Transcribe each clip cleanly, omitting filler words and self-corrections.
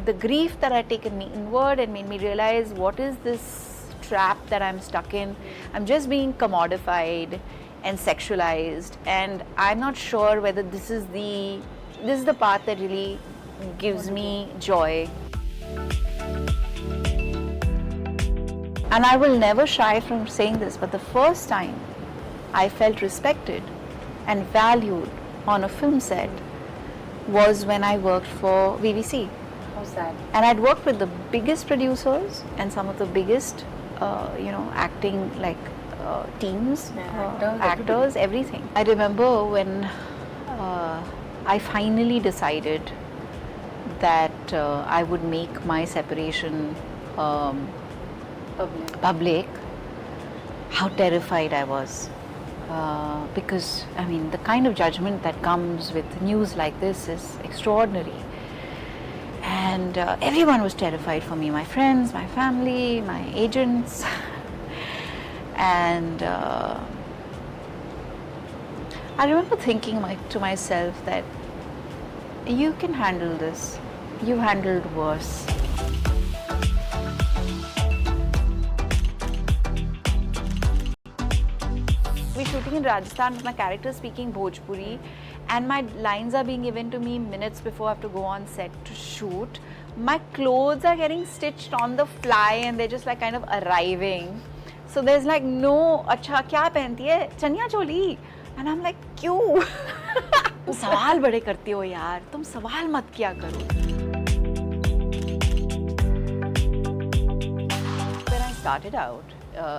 the grief that had taken me inward and made me realize what is this trap that I'm stuck in. I'm just being commodified and sexualized, and I'm not sure whether this is the path that really gives me joy. And I will never shy from saying this, but the first time I felt respected and valued on a film set was when I worked for VVC. How's that? And I'd worked with the biggest producers and some of the biggest, acting teams, actors, everything. I remember when I finally decided that I would make my separation public, how terrified I was. Because, I mean, the kind of judgment that comes with news like this is extraordinary. And everyone was terrified for me, my friends, my family, my agents. And I remember thinking to myself that you can handle this. You've handled worse. We're shooting in Rajasthan with my character speaking Bhojpuri, and my lines are being given to me minutes before I have to go on set to shoot. My clothes are getting stitched on the fly and they're just like kind of arriving. So there's like no, अच्छा क्या पहनती है? Chaniya choli. And I'm like, क्यों? तुम सवाल बड़े करती हो यार. तुम सवाल मत किया करो. When I started out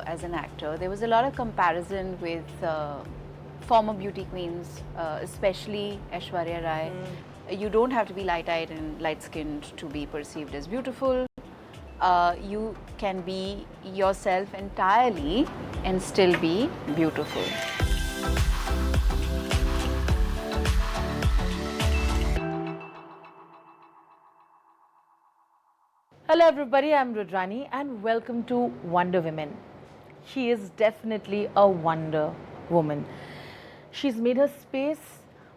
as an actor, there was a lot of comparison with former beauty queens, especially Aishwarya Rai. You don't have to be light-eyed and light-skinned to be perceived as beautiful. You can be yourself entirely and still be beautiful. Hello everybody, I'm Rudrani and welcome to Wonder Women. She is definitely a wonder woman. She's made her space,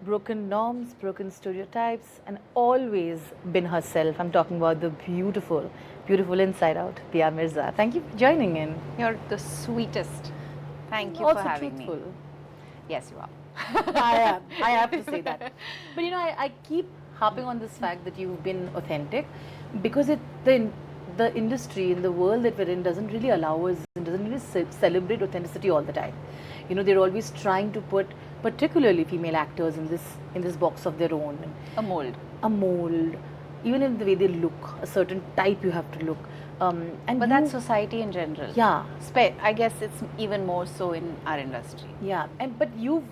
broken norms, broken stereotypes, and always been herself. I'm talking about the beautiful, beautiful inside out, Pia Mirza. Thank you for joining in. You're the sweetest. Thank you Also for having truthful. me. Yes, you are. I am. I have to say that. But you know, I keep harping on this fact that you've been authentic because the industry in the world that we're in doesn't really allow us and doesn't really celebrate authenticity all the time. You know, they're always trying to put particularly female actors in this box of their own. A mold. A mold. Even in the way they look, a certain type you have to look. But that's society in general. Yeah. I guess it's even more so in our industry. Yeah. But you've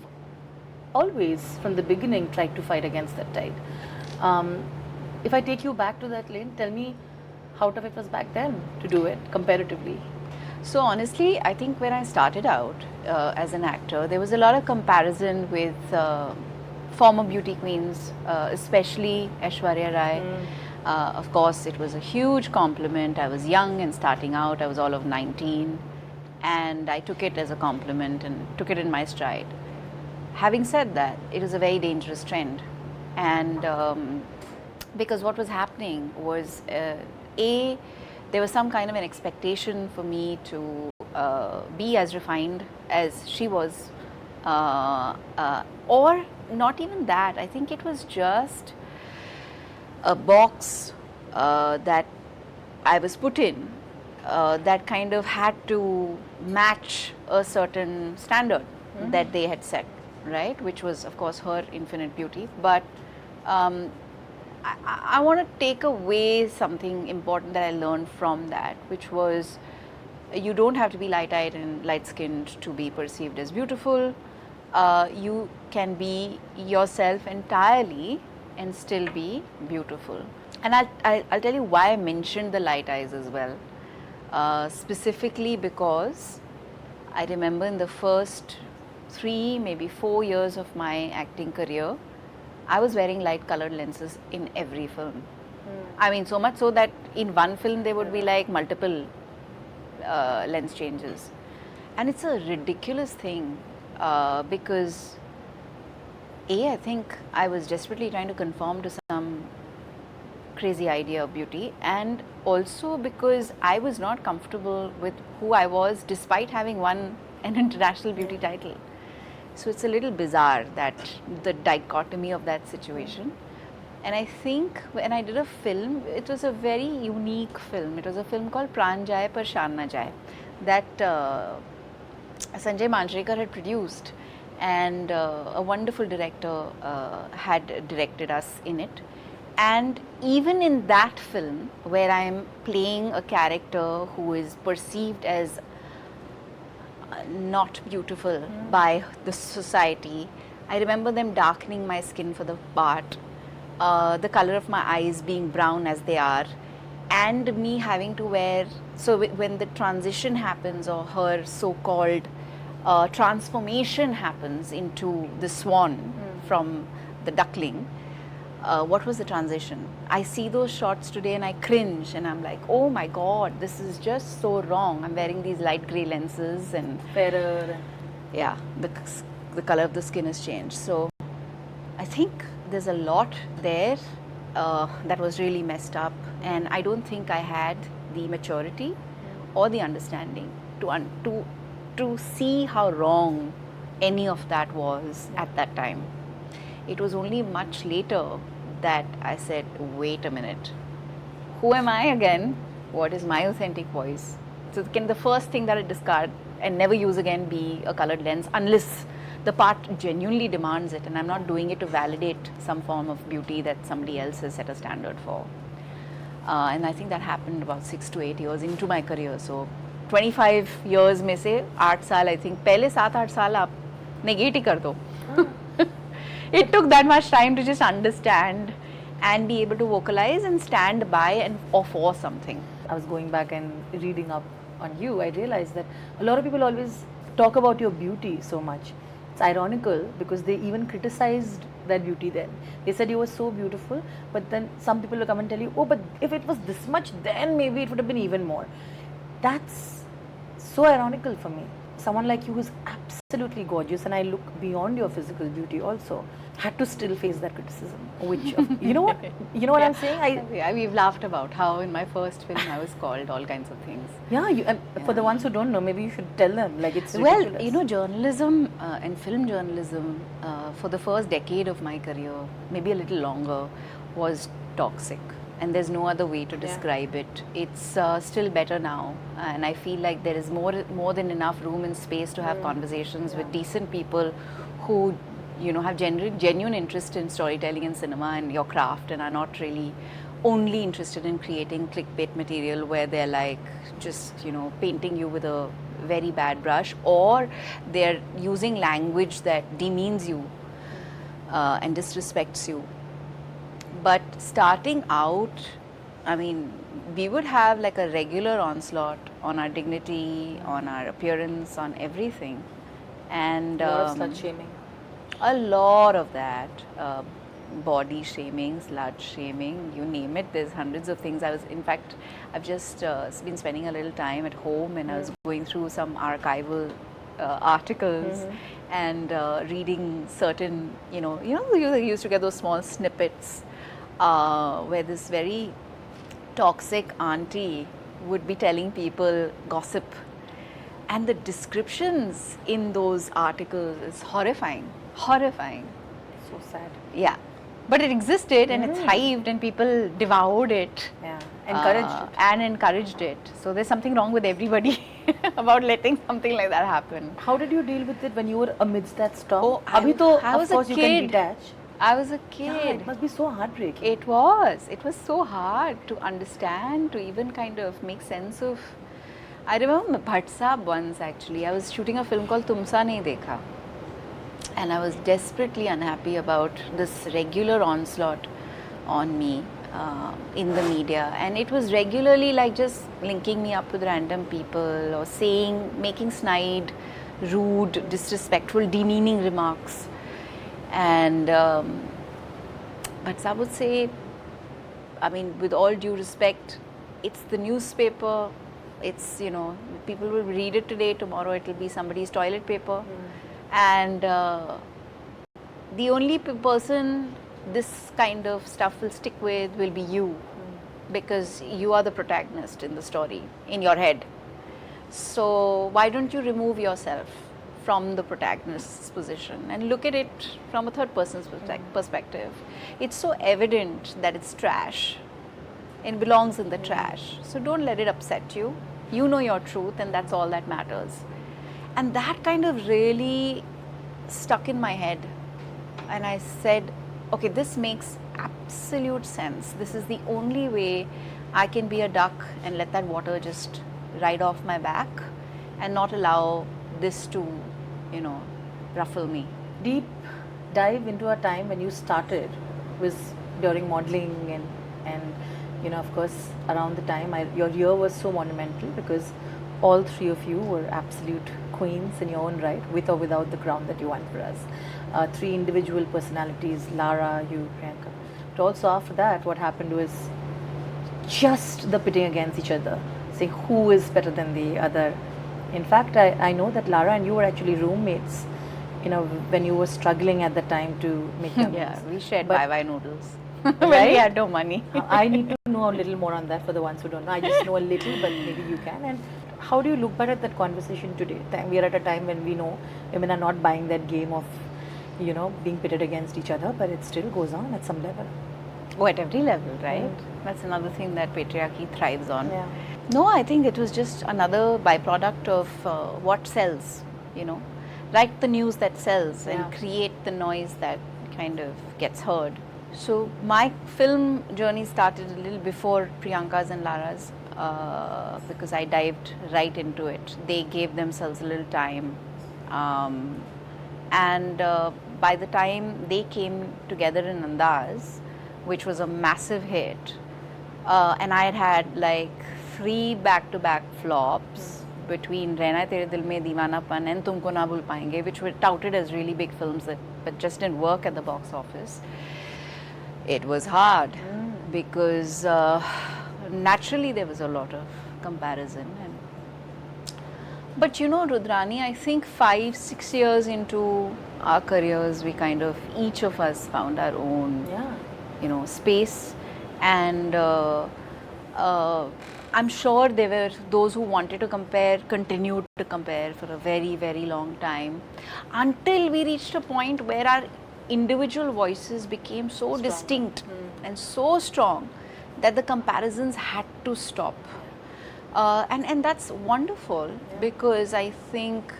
always, from the beginning, tried to fight against that tide. If I take you back to that lane, tell me how tough it was back then to do it comparatively. So honestly, I think when I started out as an actor, there was a lot of comparison with former beauty queens, especially Aishwarya Rai. Of course, it was a huge compliment. I was young and starting out. I was all of 19, and I took it as a compliment and took it in my stride. Having said that, it is a very dangerous trend, and because what was happening was there was some kind of an expectation for me to be as refined as she was, or not even that. I think it was just a box that I was put in that kind of had to match a certain standard that they had set, right? Which was, of course, her infinite beauty. But I want to take away something important that I learned from that, which was you don't have to be light-eyed and light-skinned to be perceived as beautiful. You can be yourself entirely and still be beautiful. And I'll tell you why I mentioned the light eyes as well. Specifically because I remember in the first 3, maybe 4 years of my acting career, I was wearing light colored lenses in every film. I mean, so much so that in one film there would be like multiple lens changes. And it's a ridiculous thing because I think I was desperately trying to conform to some crazy idea of beauty, and also because I was not comfortable with who I was despite having won an international beauty title. So it's a little bizarre, that the dichotomy of that situation. And I think when I did a film, it was a very unique film. It was a film called Pran Jaye Par Shaan Na Jaye, that Sanjay Manjrekar had produced, and a wonderful director had directed us in it. And even in that film, where I am playing a character who is perceived as not beautiful by the society, I remember them darkening my skin for the part, the color of my eyes being brown as they are, and me having to wear, so when the transition happens, or her so-called transformation happens into the swan from the duckling, what was the transition? I see those shots today and I cringe, and I'm like, oh my god, this is just so wrong. I'm wearing these light grey lenses, and Fairer. yeah, the color of the skin has changed. So I think there's a lot there that was really messed up, and I don't think I had the maturity or the understanding to see how wrong any of that was at that time. It was only much later that I said, wait a minute, who am I again? What is my authentic voice? So can the first thing that I discard and never use again be a colored lens, unless the part genuinely demands it and I'm not doing it to validate some form of beauty that somebody else has set a standard for. And I think that happened about 6 to 8 years into my career. So 25 years में से 8 साल, I think पहले 7-8 साल आप negate ही कर दो. It took that much time to just understand and be able to vocalize and stand by and or for something. I was going back and reading up on you. I realized that a lot of people always talk about your beauty so much. It's ironical because they even criticized that beauty then. They said you were so beautiful, but then some people will come and tell you, oh, but if it was this much, then maybe it would have been even more. That's so ironical for me. Someone like you who's absolutely gorgeous, and I look beyond your physical beauty also, had to still face that criticism. Which, you know what I'm saying? We've laughed about how in my first film I was called all kinds of things. Yeah, for the ones who don't know, maybe you should tell them, like, it's ridiculous. Well, you know, journalism and film journalism for the first decade of my career, maybe a little longer, was toxic. And there's no other way to describe it. It's still better now, and I feel like there is more than enough room and space to have conversations with decent people who, you know, have genuine interest in storytelling and cinema and your craft, and are not really only interested in creating clickbait material where they're like just, you know, painting you with a very bad brush, or they're using language that demeans you and disrespects you. But starting out, I mean, we would have like a regular onslaught on our dignity, on our appearance, on everything. And a lot of slut shaming. A lot of that. Body shaming, slut shaming, you name it. There's hundreds of things. I've just been spending a little time at home, and I was going through some archival articles and reading certain, you used to get those small snippets where this very toxic auntie would be telling people gossip, and the descriptions in those articles is horrifying. So sad. Yeah, but it existed and it thrived, and people devoured it. Yeah, encouraged it. So there's something wrong with everybody about letting something like that happen. How did you deal with it when you were amidst that storm? Oh, I was a course kid. You can detach. I was a kid. Yeah, it must be so heartbreaking. It was so hard to understand, to even kind of make sense of. I remember Bhatt Saab once, actually. I was shooting a film called Tumsa Nahi Dekha, and I was desperately unhappy about this regular onslaught on me in the media, and it was regularly like just linking me up with random people, or making snide, rude, disrespectful, demeaning remarks. And but I would say, I mean, with all due respect, it's the newspaper. It's, people will read it today, tomorrow it will be somebody's toilet paper. And the only person this kind of stuff will stick with will be you. because you are the protagonist in the story, in your head. So why don't you remove yourself from the protagonist's position and look at it from a third person's perspective? It's so evident that it's trash. It belongs in the trash. So don't let it upset you. You know your truth, and that's all that matters. And that kind of really stuck in my head. And I said, okay, this makes absolute sense. This is the only way I can be a duck and let that water just ride off my back and not allow this to, ruffle me. Deep dive into a time when you started was during modeling and of course around the time your year was so monumental because all three of you were absolute queens in your own right, with or without the crown that you won for us. Three individual personalities, Lara, you, Priyanka. But also after that, what happened was just the pitting against each other, saying who is better than the other. In fact, I know that Lara and you were actually roommates, when you were struggling at the time to make them. Yeah, we shared bye-bye noodles. Right? When we had no money. I need to know a little more on that for the ones who don't know. I just know a little, but maybe you can. And how do you look back at that conversation today? We are at a time when we know women are not buying that game of, being pitted against each other, but it still goes on at some level. Oh, at every level, right? That's another thing that patriarchy thrives on. Yeah. No, I think it was just another byproduct of what sells, write the news that sells and create the noise that kind of gets heard. So my film journey started a little before Priyanka's and Lara's because I dived right into it. They gave themselves a little time. And by the time they came together in Andaz, which was a massive hit, and I had like 3 back-to-back flops between Rehna Hai Tere Dil Mein, Deewanapan and Tumko Na Bhul Payenge, which were touted as really big films but just didn't work at the box office. It was hard because naturally there was a lot of comparison. But Rudrani, I think 5-6 years into our careers, we kind of, each of us found our own, space. And I'm sure there were those who wanted to compare, continued to compare for a very, very long time, until we reached a point where our individual voices became so distinct and so strong that the comparisons had to stop. And that's wonderful because I think,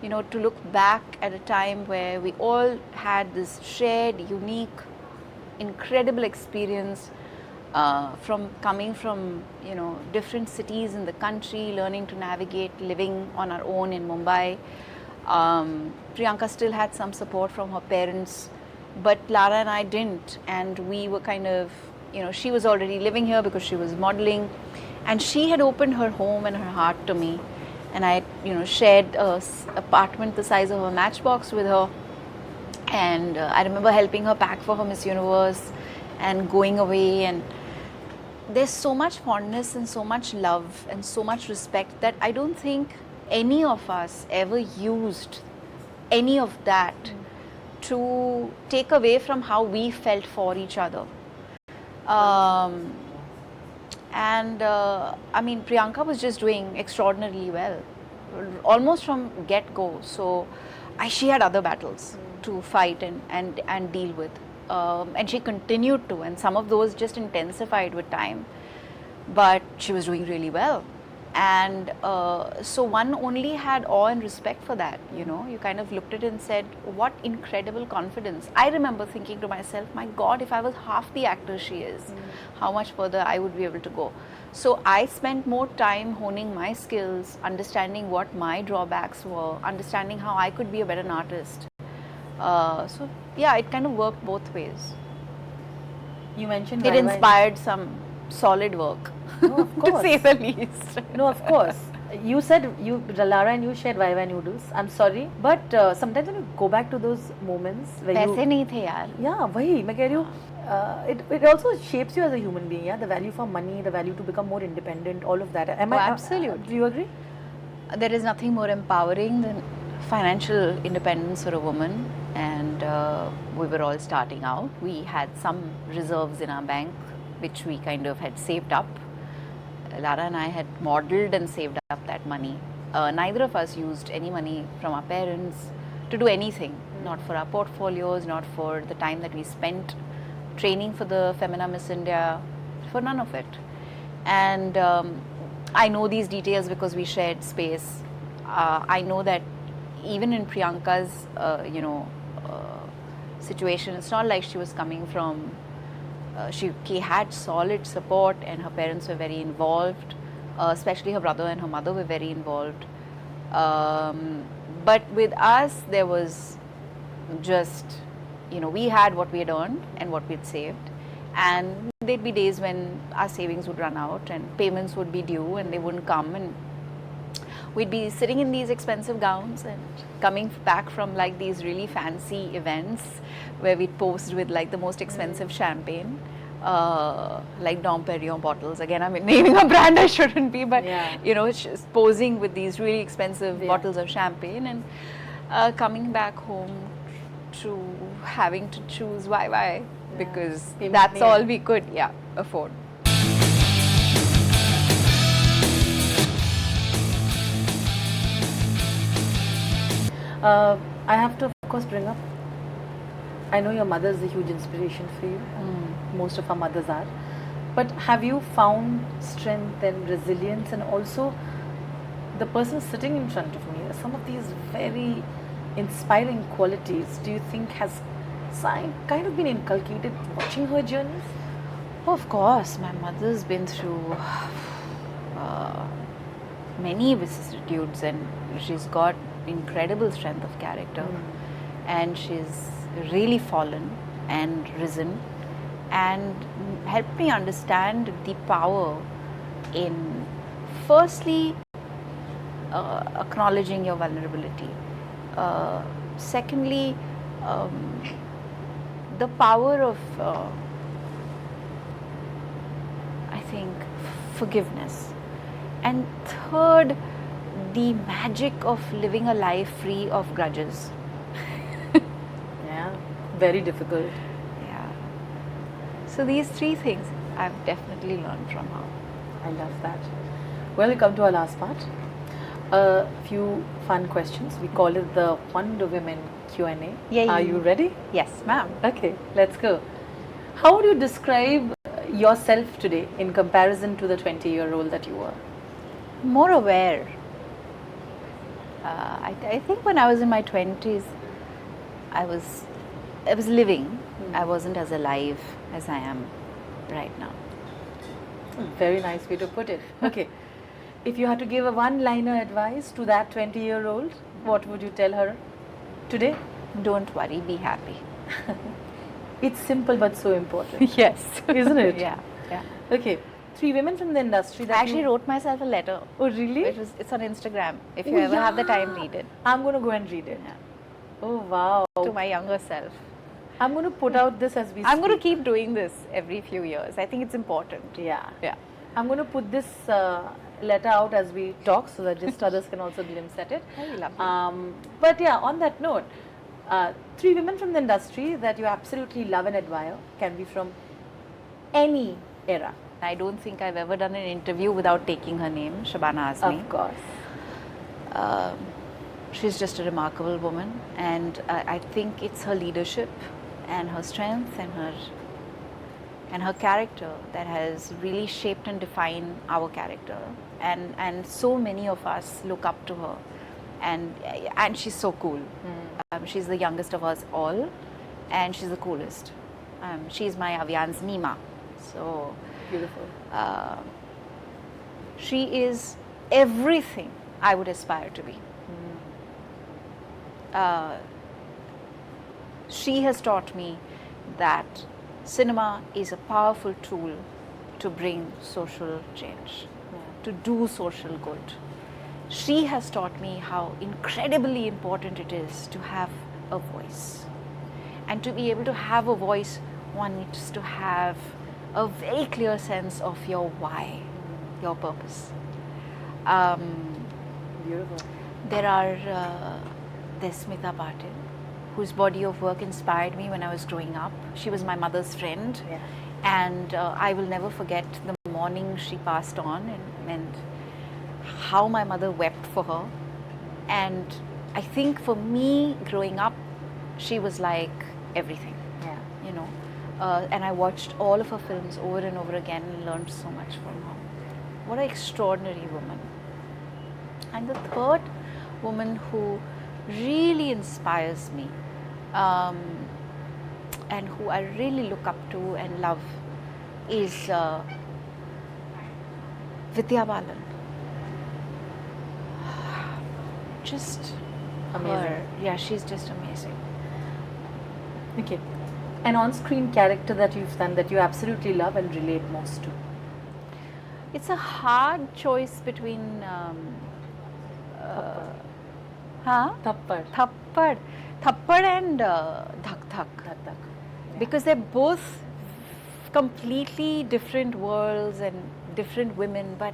to look back at a time where we all had this shared, unique, incredible experience from coming from, different cities in the country, learning to navigate, living on our own in Mumbai. Priyanka still had some support from her parents, but Lara and I didn't, and we were kind of, she was already living here because she was modeling, and she had opened her home and her heart to me, and I, shared an apartment the size of a matchbox with her, and I remember helping her pack for her Miss Universe and going away, and there's so much fondness and so much love and so much respect that I don't think any of us ever used any of that to take away from how we felt for each other. Priyanka was just doing extraordinarily well, almost from get-go. So she had other battles to fight and deal with. And she continued to, and some of those just intensified with time. But she was doing really well. And so one only had awe and respect for that, You kind of looked at it and said, what incredible confidence. I remember thinking to myself, my God, if I was half the actor she is, how much further I would be able to go. So I spent more time honing my skills, understanding what my drawbacks were, understanding how I could be a better artist. It kind of worked both ways. You mentioned it inspired some solid work. No, of course. To say the least. No, of course. You said Lara and you shared Viva noodles. I'm sorry, but sometimes when you go back to those moments where पैसे नहीं थे यार. Yeah, वही मैं कह रही हूँ. It also shapes you as a human being. Yeah, the value for money, the value to become more independent, all of that. Absolutely. Do you agree? There is nothing more empowering than financial independence for a woman, and we were all starting out. We had some reserves in our bank, which we kind of had saved up. Lara and I had modeled and saved up that money. Neither of us used any money from our parents to do anything, not for our portfolios, not for the time that we spent training for the Femina Miss India, for none of it. And I know these details because we shared space. I know that even in Priyanka's, situation, it's not like she was coming from, she had solid support and her parents were very involved, especially her brother and her mother were very involved. But with us, there was just, we had what we had earned and what we had saved. And there'd be days when our savings would run out and payments would be due and they wouldn't come, and we'd be sitting in these expensive gowns and coming back from like these really fancy events where we'd posed with like the most expensive champagne, like Dom Perignon bottles. Again, I'm naming a brand I shouldn't be, but just posing with these really expensive bottles of champagne and coming back home to having to choose why because that's all we could afford. I have to, of course, bring up, I know your mother is a huge inspiration for you. Most of our mothers are. But have you found strength and resilience, and also the person sitting in front of me, some of these very inspiring qualities, do you think has kind of been inculcated watching her journeys? Oh, of course, my mother's been through many vicissitudes and she's got incredible strength of character, and she's really fallen and risen and helped me understand the power in firstly acknowledging your vulnerability, secondly the power of I think forgiveness, and third, the magic of living a life free of grudges. Yeah, very difficult. Yeah. So these three things I've definitely learned from her. I love that. Well, we come to our last part. A few fun questions. We call it the Wonder Women Q&A. Yeah. Are you ready? Yes, ma'am. Okay, let's go. How would you describe yourself today in comparison to the 20-year-old that you were? More aware. I think when I was in my 20s, I was living. I wasn't as alive as I am right now. Very nice way to put it. Okay. If you had to give a one-liner advice to that 20-year-old, what would you tell her today? Don't worry, be happy. It's simple but so important. Yes. Isn't it? Yeah. Okay. 3 women from the industry that I actually wrote myself a letter. Oh, really? It's on Instagram. If you ever have the time, read it. I'm going to go and read it. Yeah. Oh, wow. To my younger self. I'm going to put out this as we I'm going to keep doing this every few years. I think it's important. Yeah. Yeah. I'm going to put this letter out as we talk so that just others can also glimpse at it. Very lovely. But yeah, on that note, 3 women from the industry that you absolutely love and admire, can be from any era. I don't think I've ever done an interview without taking her name, Shabana Azmi. Of course. She's just a remarkable woman, and I think it's her leadership and her strength and her character that has really shaped and defined our character. And so many of us look up to her, and she's so cool. She's the youngest of us all, and she's the coolest. She's my Avian's Nima. So beautiful. She is everything I would aspire to be. She has taught me that cinema is a powerful tool to bring social change, to do social good. She has taught me how incredibly important it is to have a voice. And to be able to have a voice, one needs to have a very clear sense of your why, your purpose. Beautiful. There's Smita Patil, whose body of work inspired me when I was growing up. She was my mother's friend, And I will never forget the morning she passed on, and how my mother wept for her. And I think for me, growing up, she was like everything, Yeah. you know. And I watched all of her films over and over again and learned so much from her. What an extraordinary woman. And the third woman who really inspires me, and who I really look up to and love, is Vidya Balan. Just Amazing. her. Yeah, she's just amazing. Okay. An on-screen character that you've done that you absolutely love and relate most to. It's a hard choice between huh? Thappad. Thappad and Dhak Dhak. Dhak Dhak. Yeah. Because they're both completely different worlds and different women, but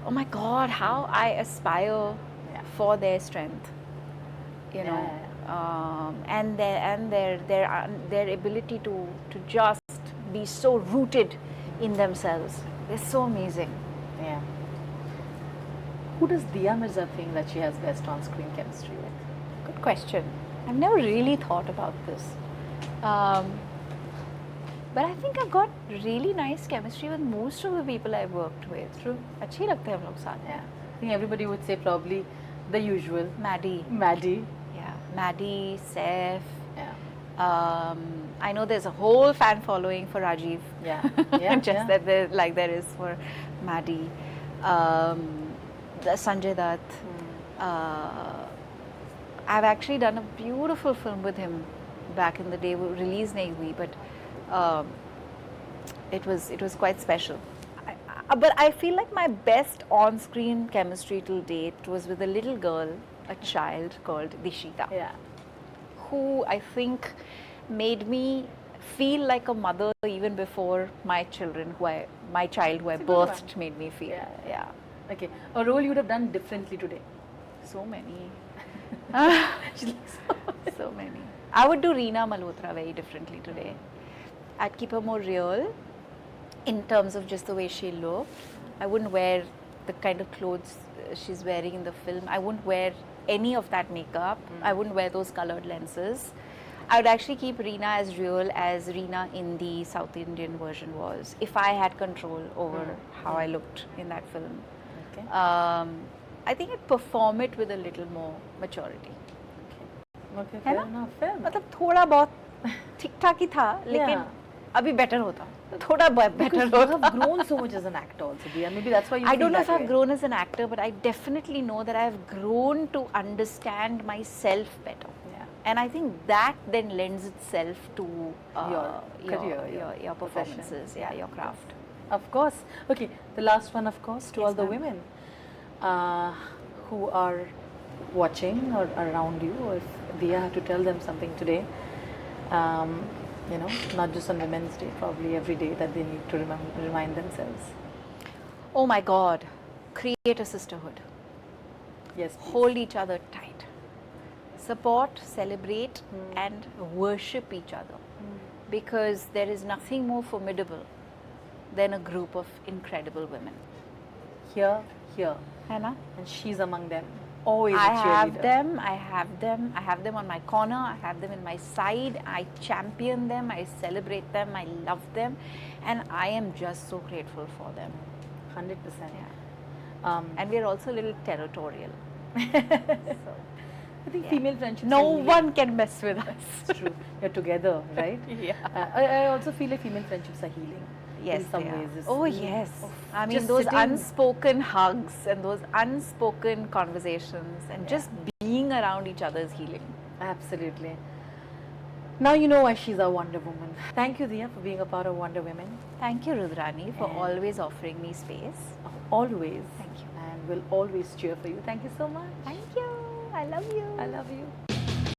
oh my God, how I aspire Yeah. for their strength, you know, and their ability to just be so rooted in themselves. They're so amazing. Yeah. Who does Dia Mirza think that she has best on-screen chemistry with? Good question. I've never really thought about this. But I think I've got really nice chemistry with most of the people I've worked with. True. अच्छे लगते हैं हम लोग साथ में. Yeah. I think everybody would say probably the usual. Maddie. Maddie. Yeah. Maddie, Saif. Yeah. I know there's a whole fan following for Rajiv. Yeah. Yeah. Just yeah. that there is for Maddie. The Sanjay Dutt. I've actually done a beautiful film with him back in the day. Release nahi hui, but it was quite special. But I feel like my best on-screen chemistry till date was with a little girl, a child called Dishita, Yeah. who I think made me feel like a mother even before my children, my child who I It's a good one. birthed, made me feel. Yeah. Yeah. Okay. A role you would have done differently today. So many. She's like, So many. I would do Reena Malhotra very differently today. I'd keep her more real in terms of just the way she looked. I wouldn't wear the kind of clothes she's wearing in the film. I wouldn't wear any of that makeup. I wouldn't wear those colored lenses. I would actually keep Reena as real as Reena in the South Indian version was, if I had control over how I looked in that film. Okay. I think I'd perform it with a little more maturity. Okay. है Fair ना? enough. Fair enough. मतलब थोड़ा बहुत ठीक ठाक ही था, लेकिन Yeah. अभी better होता, थोड़ा better Because you होता. have grown so much as an actor also, Dia. Maybe that's why you I feel don't know that if I've way. grown as an actor, but I definitely know that I've grown to understand myself better. Yeah. And I think that then lends itself to Your career, your profession. performances, yeah, your craft. Of course. Okay, the last one, of course, to Yes, all the ma'am. women who are watching or around you, or if Dia had to tell them something today, you know, not just on Women's Day, probably every day that they need to remind themselves. Oh my God, create a sisterhood. Yes, please. Hold each other tight. Support, celebrate, and worship each other. Because there is nothing more formidable than a group of incredible women. Here, है ना? and she's among them. Always a I cheerleader. have them on my corner, I have them in my side, I champion them, I celebrate them, I love them, and I am just so grateful for them. 100%. Yeah. And we are also a little territorial. So, I think yeah. female friendships. no are really- one can mess with us. It's true. You're together, right? Yeah. I also feel like female friendships are healing. Yes, in some they are. ways. It's Oh really- yes. oh, I mean, just those sitting- unspoken hugs and those unspoken conversations and Yeah. just being around each other is healing. Absolutely. Now you know why she's our Wonder Woman. Thank you, Dia, for being a part of Wonder Women. Thank you, Rudrani, for And- always offering me space. Always. Thank you. And we'll always cheer for you. Thank you so much. Thank you. I love you. I love you.